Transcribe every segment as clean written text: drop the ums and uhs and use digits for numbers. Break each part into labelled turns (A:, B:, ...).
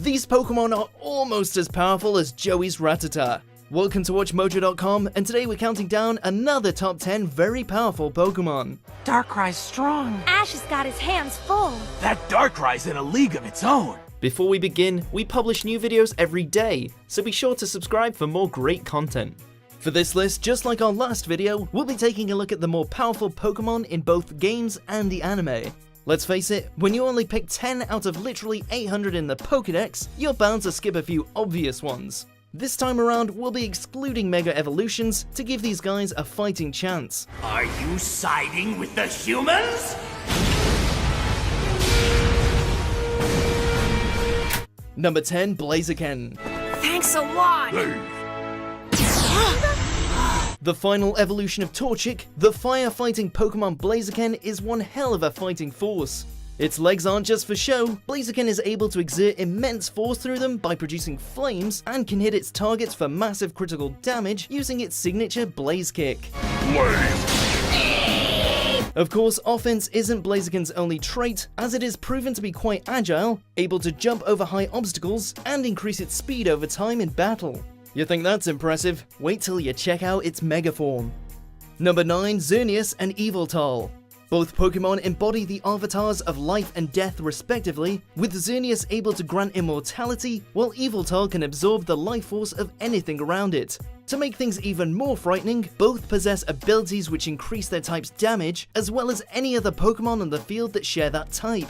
A: these Pokemon are almost as powerful as Joey's Rattata. Welcome to WatchMojo.com, and today we're counting down another top 10 very powerful Pokemon.
B: Darkrai's strong.
C: Ash has got his hands full.
D: That Darkrai's in a league of its own.
A: Before we begin, we publish new videos every day, so be sure to subscribe for more great content. For this list, just like our last video, we'll be taking a look at the more powerful Pokemon in both games and the anime. Let's face it, when you only pick 10 out of literally 800 in the Pokédex, you're bound to skip a few obvious ones. This time around, we'll be excluding Mega Evolutions to give these guys a fighting chance.
D: Are you siding with the humans?
A: Number 10, Blaziken.
B: Thanks a lot.
A: The final evolution of Torchic, the fire-fighting Pokemon Blaziken is one hell of a fighting force. Its legs aren't just for show, Blaziken is able to exert immense force through them by producing flames and can hit its targets for massive critical damage using its signature Blaze Kick. Of course, offense isn't Blaziken's only trait, as it is proven to be quite agile, able to jump over high obstacles, and increase its speed over time in battle. You think that's impressive? Wait till you check out its Mega Form. Number 9, Xerneas and Yveltal. Both Pokemon embody the avatars of life and death respectively, with Xerneas able to grant immortality, while Yveltal can absorb the life force of anything around it. To make things even more frightening, both possess abilities which increase their type's damage, as well as any other Pokemon on the field that share that type.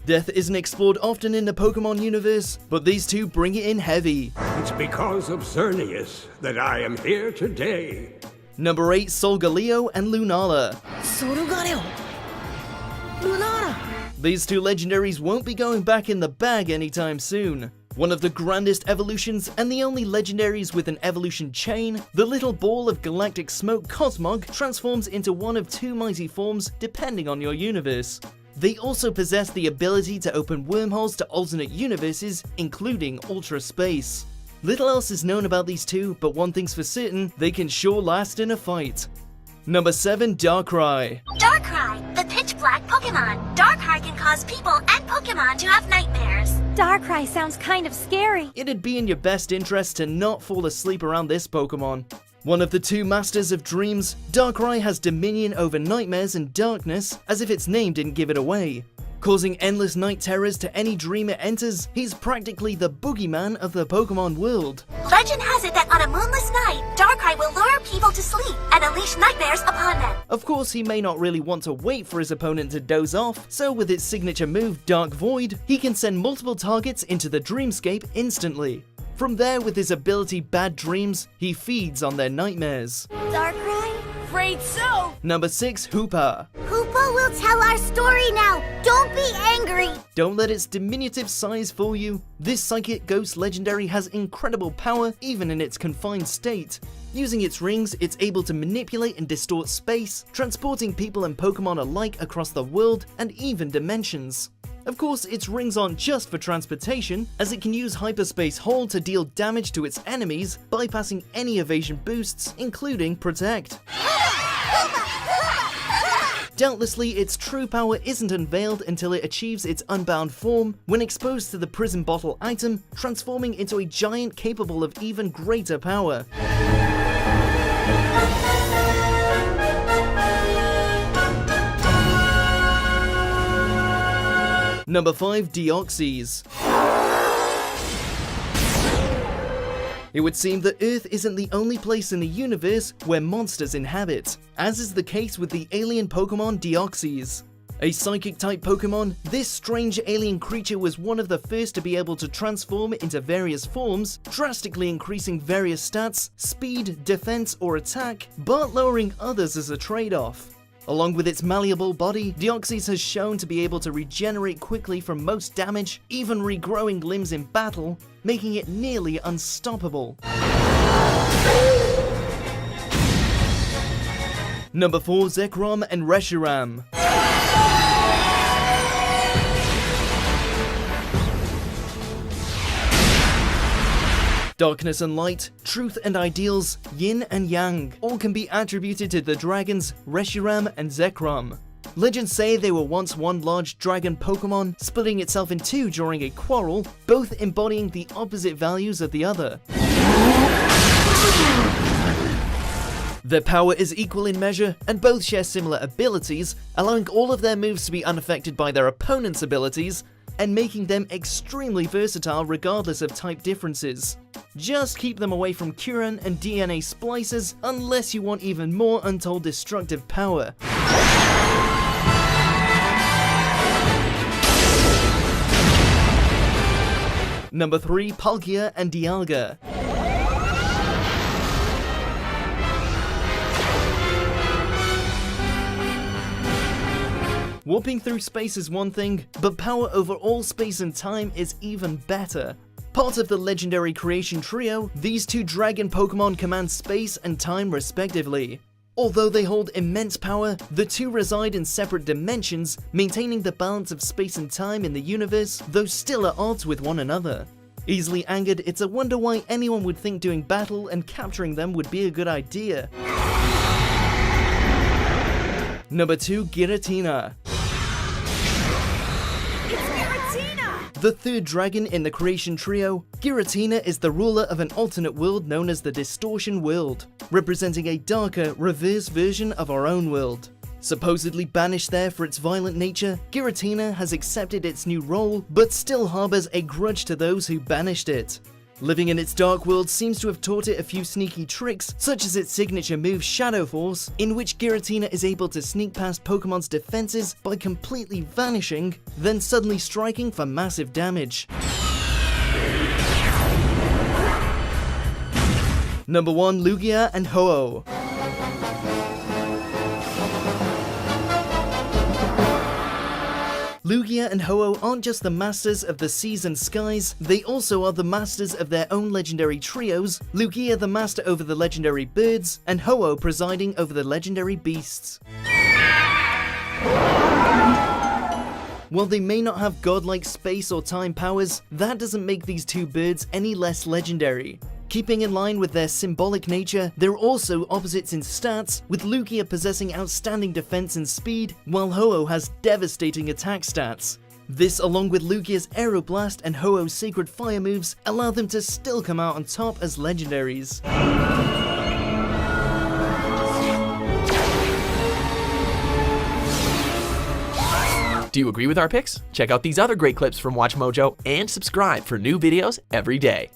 A: Death isn't explored often in the Pokemon universe, but these two bring it in heavy.
E: It's because of Xerneas that I am here today.
A: Number 8, Solgaleo and Lunala.
B: Solgaleo. Lunala.
A: These two legendaries won't be going back in the bag anytime soon. One of the grandest evolutions and the only legendaries with an evolution chain, the little ball of galactic smoke Cosmog transforms into one of two mighty forms depending on your universe. They also possess the ability to open wormholes to alternate universes, including Ultra Space. Little else is known about these two, but one thing's for certain, they can sure last in a fight. Number 7, Darkrai.
C: Darkrai, the pitch-black Pokemon. Darkrai can cause people and Pokemon to have nightmares. Darkrai sounds kind of scary.
A: It'd be in your best interest to not fall asleep around this Pokemon. One of the two masters of dreams, Darkrai has dominion over nightmares and darkness, as if its name didn't give it away. Causing endless night terrors to any dream it enters, he's practically the boogeyman of the Pokemon world.
C: Legend has it that on a moonless night, Darkrai will lure people to sleep and unleash nightmares upon them.
A: Of course, he may not really want to wait for his opponent to doze off, so with its signature move, Dark Void, he can send multiple targets into the dreamscape instantly. From there, with his ability Bad Dreams, he feeds on their nightmares.
C: Darkrai?
B: Afraid so.
A: Number 6, Hoopa.
C: Hoopa will tell our story now. Don't be angry.
A: Don't let its diminutive size fool you. This psychic ghost legendary has incredible power even in its confined state. Using its rings, it's able to manipulate and distort space, transporting people and Pokemon alike across the world and even dimensions. Of course, its rings aren't just for transportation, as it can use Hyperspace Hole to deal damage to its enemies, bypassing any evasion boosts, including Protect. Doubtlessly, its true power isn't unveiled until it achieves its unbound form, when exposed to the Prison Bottle item, transforming into a giant capable of even greater power. Number 5, Deoxys. It would seem that Earth isn't the only place in the universe where monsters inhabit, as is the case with the alien Pokemon Deoxys. A psychic-type Pokemon, this strange alien creature was one of the first to be able to transform into various forms, drastically increasing various stats, speed, defense, or attack, but lowering others as a trade-off. Along with its malleable body, Deoxys has shown to be able to regenerate quickly from most damage, even regrowing limbs in battle, making it nearly unstoppable. Number 4, Zekrom and Reshiram. Darkness and light, truth and ideals, yin and yang, all can be attributed to the dragons Reshiram and Zekrom. Legends say they were once one large dragon Pokemon, splitting itself in two during a quarrel, both embodying the opposite values of the other. Their power is equal in measure, and both share similar abilities, allowing all of their moves to be unaffected by their opponent's abilities, and making them extremely versatile regardless of type differences. Just keep them away from Kyurem and DNA splices unless you want even more untold destructive power. Number 3, Palkia and Dialga. Warping through space is one thing, but power over all space and time is even better. Part of the legendary creation trio, these two dragon Pokemon command space and time respectively. Although they hold immense power, the two reside in separate dimensions, maintaining the balance of space and time in the universe, though still at odds with one another. Easily angered, it's a wonder why anyone would think doing battle and capturing them would be a good idea. Number 2, Giratina. The third dragon in the creation trio, Giratina is the ruler of an alternate world known as the Distortion World, representing a darker, reverse version of our own world. Supposedly banished there for its violent nature, Giratina has accepted its new role, but still harbors a grudge to those who banished it. Living in its dark world seems to have taught it a few sneaky tricks, such as its signature move Shadow Force, in which Giratina is able to sneak past Pokemon's defenses by completely vanishing, then suddenly striking for massive damage. Number 1, Lugia and Ho-Oh. Lugia and Ho-Oh aren't just the masters of the seas and skies, they also are the masters of their own legendary trios, Lugia the master over the legendary birds, and Ho-Oh presiding over the legendary beasts. While they may not have godlike space or time powers, that doesn't make these two birds any less legendary. Keeping in line with their symbolic nature, they're also opposites in stats, with Lugia possessing outstanding defense and speed, while Ho-Oh has devastating attack stats. This, along with Lugia's Aeroblast and Ho-Oh's Sacred Fire moves, allow them to still come out on top as legendaries.
F: Do you agree with our picks? Check out these other great clips from WatchMojo and subscribe for new videos every day.